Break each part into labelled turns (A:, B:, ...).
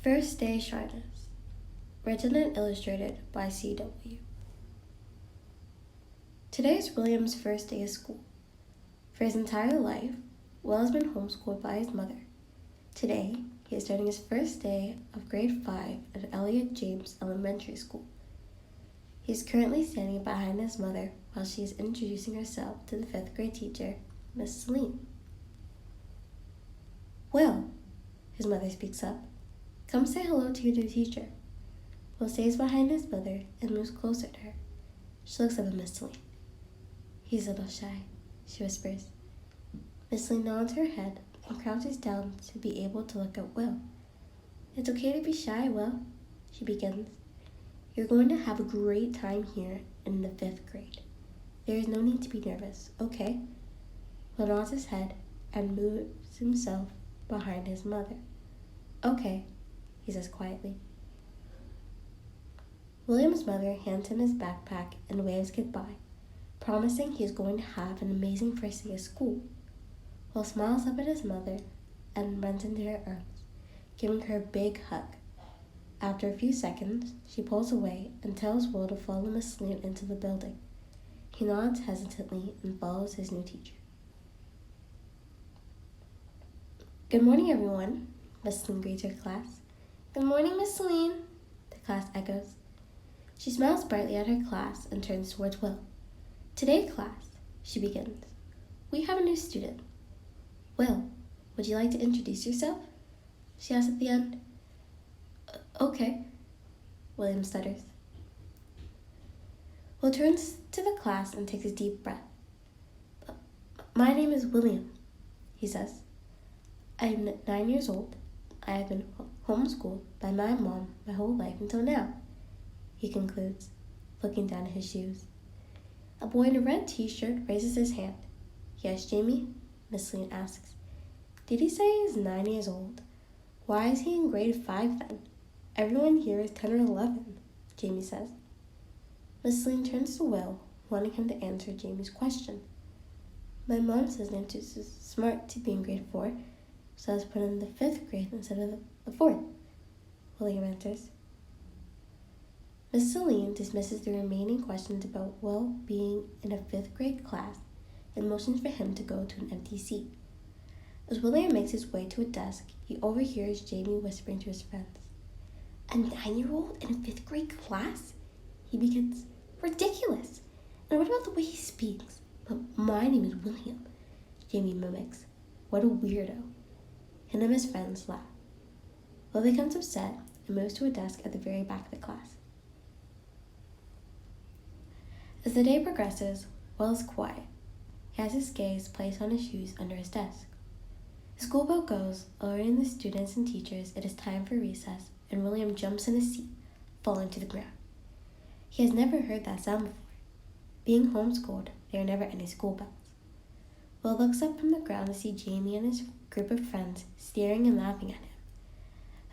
A: First Day Shyness, written and illustrated by C.W. Today is William's first day of school. For his entire life, Will has been homeschooled by his mother. Today, he is starting his first day of grade 5 at Elliott James Elementary School. He is currently standing behind his mother while she is introducing herself to the 5th grade teacher, Miss Celine. "Will," his mother speaks up, "come say hello to your new teacher." Will stays behind his mother and moves closer to her. She looks up at Miss Celine. "He's a little shy," she whispers. Miss Celine nods her head and crouches down to be able to look at Will. "It's okay to be shy, Will," she begins. "You're going to have a great time here in the 5th grade. There is no need to be nervous, okay?" Will nods his head and moves himself behind his mother. "Okay," he says quietly. William's mother hands him his backpack and waves goodbye, promising he is going to have an amazing first day of school. Will smiles up at his mother and runs into her arms, giving her a big hug. After a few seconds, she pulls away and tells Will to follow Miss Celine into the building. He nods hesitantly and follows his new teacher. "Good morning, everyone," Miss Celine greets her class. "Good morning, Miss Celine," the class echoes. She smiles brightly at her class and turns towards Will. "Today, class," she begins, "we have a new student. Will, would you like to introduce yourself?" she asks at the end. "Okay," William stutters. Will turns to the class and takes a deep breath. "My name is William," he says. "I am 9 years old. I have been homeschooled by my mom my whole life until now," he concludes, looking down at his shoes. A boy in a red t-shirt raises his hand. "Yes, Jamie?" Miss Celine asks. "Did he say he's 9 years old? Why is he in grade 5 then? Everyone here is 10 or 11, Jamie says. Miss Celine turns to Will, wanting him to answer Jamie's question. "My mom says I'm too smart to be in grade 4, so I was put in the 5th grade instead of the 4th, William answers. Miss Celine dismisses the remaining questions about Will being in a 5th grade class and motions for him to go to an empty seat. As William makes his way to a desk, he overhears Jamie whispering to his friends. "A 9-year-old in a 5th grade class?" He begins. "Ridiculous! And what about the way he speaks? But my name is William," Jamie mimics. "What a weirdo." He and his friends laugh. Will becomes upset and moves to a desk at the very back of the class. As the day progresses, Will is quiet. He has his gaze placed on his shoes under his desk. The school bell goes, alerting the students and teachers it is time for recess, and William jumps in his seat, falling to the ground. He has never heard that sound before. Being homeschooled, there are never any school bells. Will looks up from the ground to see Jamie and his group of friends staring and laughing at him.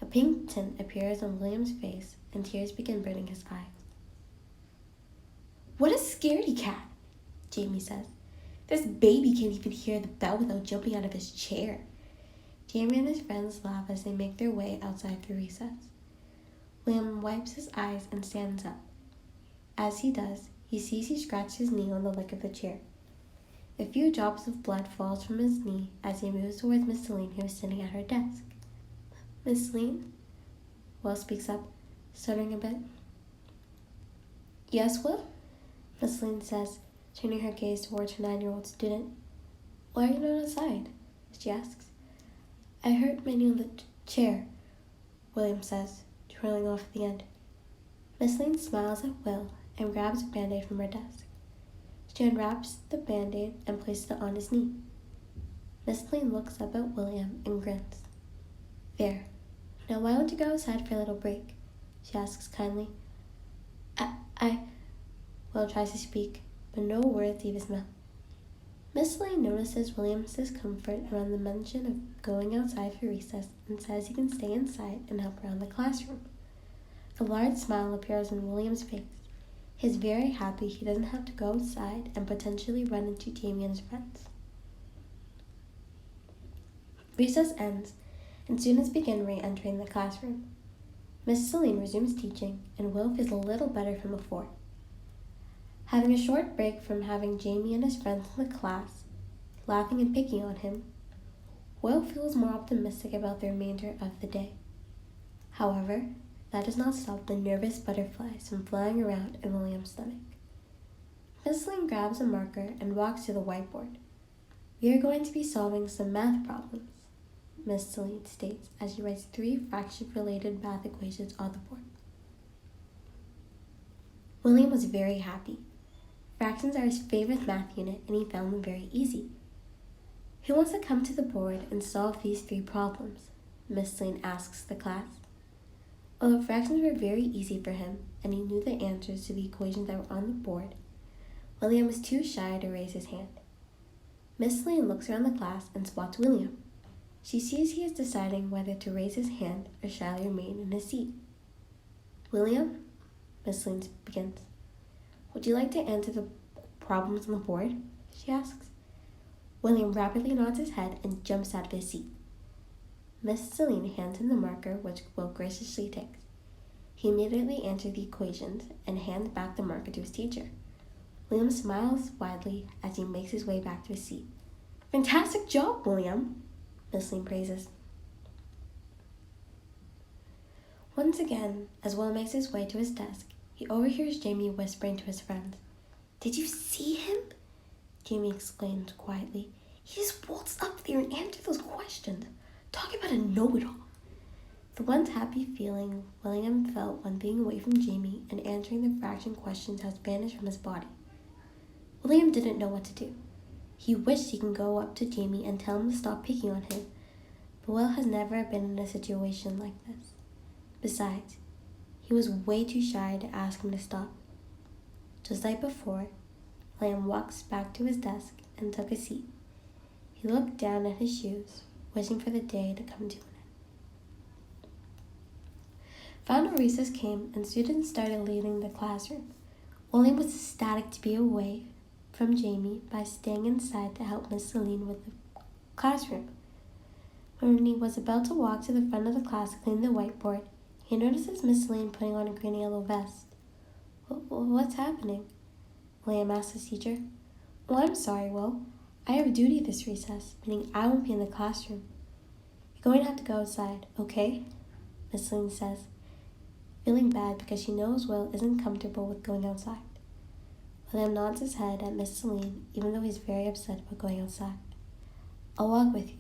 A: A pink tint appears on William's face, and tears begin burning his eyes. "What a scaredy cat," Jamie says. "This baby can't even hear the bell without jumping out of his chair." Jamie and his friends laugh as they make their way outside for recess. William wipes his eyes and stands up. As he does, he sees he scratched his knee on the leg of the chair. A few drops of blood falls from his knee as he moves towards Miss Celine, who is sitting at her desk. "Miss Celine?" Will speaks up, stuttering a bit. "Yes, Will?" Miss Celine says, turning her gaze towards her 9-year-old student. "Why are you not outside?" she asks. "I hurt my knee on the chair," William says, twirling off at the end. Miss Celine smiles at Will and grabs a band-aid from her desk. She unwraps the band-aid and places it on his knee. Miss Celine looks up at William and grins. "There. Now why don't you go outside for a little break?" she asks kindly. I Will tries to speak, but no words leave his mouth. Miss Celine notices William's discomfort around the mention of going outside for recess and says he can stay inside and help around the classroom. A large smile appears on William's face. He is very happy he doesn't have to go outside and potentially run into Jamie and his friends. Recess ends, and students begin re-entering the classroom. Miss Celine resumes teaching, and Will feels a little better from before. Having a short break from having Jamie and his friends in the class laughing and picking on him, Will feels more optimistic about the remainder of the day. However, that does not stop the nervous butterflies from flying around in William's stomach. Miss Celine grabs a marker and walks to the whiteboard. "We are going to be solving some math problems," Miss Celine states as she writes 3 fraction-related math equations on the board. William was very happy. Fractions are his favorite math unit, and he found them very easy. "Who wants to come to the board and solve these 3 problems?" Miss Celine asks the class. Although fractions were very easy for him, and he knew the answers to the equations that were on the board, William was too shy to raise his hand. Miss Celine looks around the class and spots William. She sees he is deciding whether to raise his hand or shyly remain in his seat. "William," Miss Celine begins, "would you like to answer the problems on the board?" she asks. William rapidly nods his head and jumps out of his seat. Miss Celine hands him the marker, which Will graciously takes. He immediately answers the equations and hands back the marker to his teacher. William smiles widely as he makes his way back to his seat. "Fantastic job, William," Miss Celine praises. Once again, as Will makes his way to his desk, he overhears Jamie whispering to his friends. "Did you see him?" Jamie exclaimed quietly. "He just waltzed up there and answered those questions. Talk about a know-it-all." The once happy feeling William felt when being away from Jamie and answering the fraction questions has vanished from his body. William didn't know what to do. He wished he could go up to Jamie and tell him to stop picking on him, but Will has never been in a situation like this. Besides, he was way too shy to ask him to stop. Just like before, William walks back to his desk and took a seat. He looked down at his shoes, wishing for the day to come to an end. Final recess came and students started leaving the classroom. William was ecstatic to be away from Jamie by staying inside to help Miss Celine with the classroom. When he was about to walk to the front of the class to clean the whiteboard, he notices Miss Celine putting on a green and yellow vest. "What's happening?" William asked his teacher. "Oh, I'm sorry, Will. I have duty this recess, meaning I won't be in the classroom. You're going to have to go outside, okay?" Miss Celine says, feeling bad because she knows Will isn't comfortable with going outside. William nods his head at Miss Celine, even though he's very upset about going outside. "I'll walk with you,"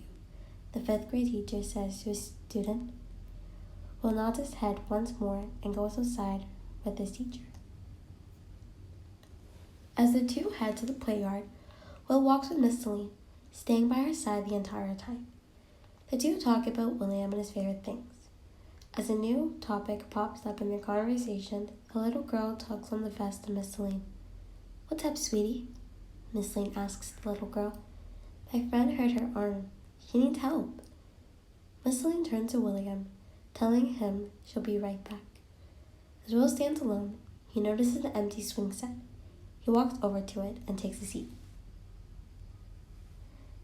A: the 5th grade teacher says to his student. Will nods his head once more and goes outside with his teacher. As the two head to the playyard, Will walks with Miss Celine, staying by her side the entire time. The two talk about William and his favorite things. As a new topic pops up in their conversation, the little girl tugs on the vest of Miss Celine. "What's up, sweetie?" Miss Celine asks the little girl. "My friend hurt her arm. She needs help." Miss Celine turns to William, telling him she'll be right back. As Will stands alone, he notices an empty swing set. He walks over to it and takes a seat.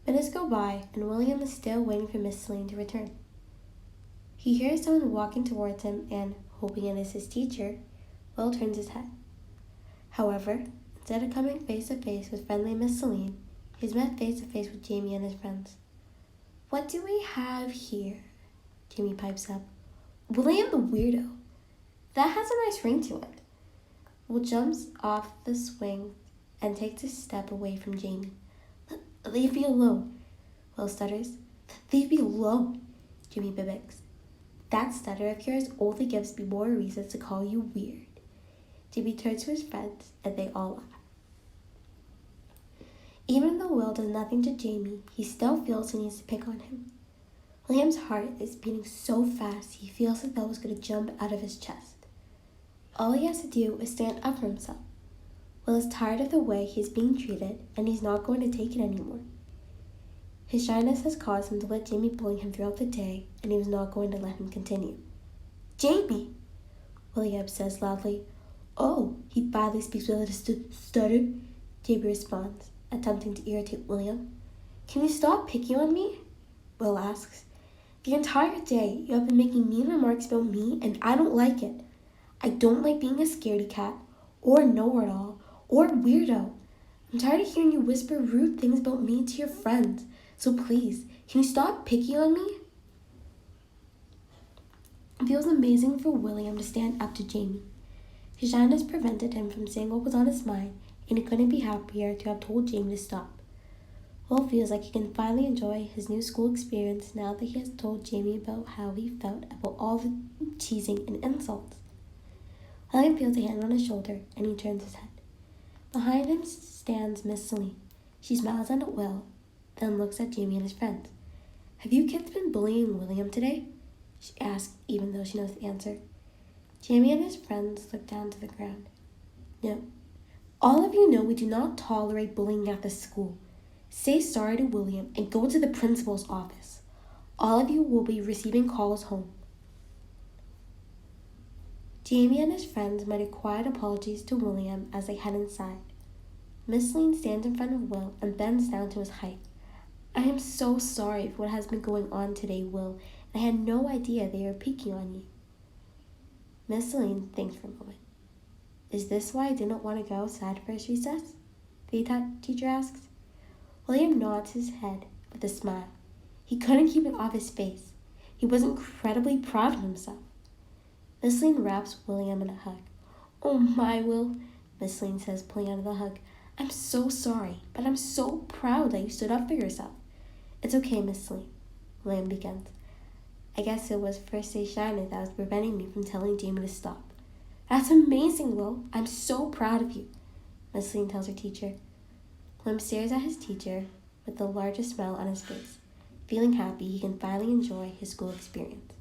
A: Minutes go by, and William is still waiting for Miss Celine to return. He hears someone walking towards him and, hoping it is his teacher, Will turns his head. However, instead of coming face to face with friendly Miss Celine, he is met face to face with Jamie and his friends. "What do we have here?" Jamie pipes up. "William the weirdo. That has a nice ring to it." Will jumps off the swing and takes a step away from Jamie. "Leave me alone," Will stutters. "Leave me alone," Jamie mimics. "That stutter of yours only gives me more reasons to call you weird." Jamie turns to his friends and they all laugh. Even though Will does nothing to Jamie, he still feels he needs to pick on him. William's heart is beating so fast he feels as though it's going to jump out of his chest. All he has to do is stand up for himself. Will is tired of the way he is being treated, and he's not going to take it anymore. His shyness has caused him to let Jamie bully him throughout the day, and he was not going to let him continue. "Jamie!" William says loudly. "Oh, he badly speaks without a stutter," Jamie responds, attempting to irritate William. "Can you stop picking on me?" Will asks. The entire day, you have been making mean remarks about me, and I don't like it. I don't like being a scaredy cat, or know-it-all, or weirdo. I'm tired of hearing you whisper rude things about me to your friends. So please, can you stop picking on me? It feels amazing for William to stand up to Jamie. His shyness prevented him from saying what was on his mind, and he couldn't be happier to have told Jamie to stop. Will feels like he can finally enjoy his new school experience now that he has told Jamie about how he felt about all the teasing and insults. William feels a hand on his shoulder, and he turns his head. Behind him stands Miss Celine. She smiles at Will, then looks at Jamie and his friends. Have you kids been bullying William today? She asks, even though she knows the answer. Jamie and his friends look down to the ground. No. All of you know we do not tolerate bullying at this school. Say sorry to William and go to the principal's office. All of you will be receiving calls home. Jamie and his friends muttered quiet apologies to William as they head inside. Miss Lane stands in front of Will and bends down to his height. I am so sorry for what has been going on today, Will. I had no idea they were picking on you. Miss Lane thinks for a moment. Is this why I didn't want to go outside for his recess? The teacher asks. William nods his head with a smile. He couldn't keep it off his face. He was incredibly proud of himself. Miss Lane wraps William in a hug. Oh my, Will, Miss Lane says, pulling out of the hug. I'm so sorry, but I'm so proud that you stood up for yourself. It's okay, Miss Lane, William begins. I guess it was first day shyness that was preventing me from telling Jamie to stop. That's amazing, Will. I'm so proud of you, Miss Lane tells her teacher. William stares at his teacher with the largest smile on his face, feeling happy he can finally enjoy his school experience.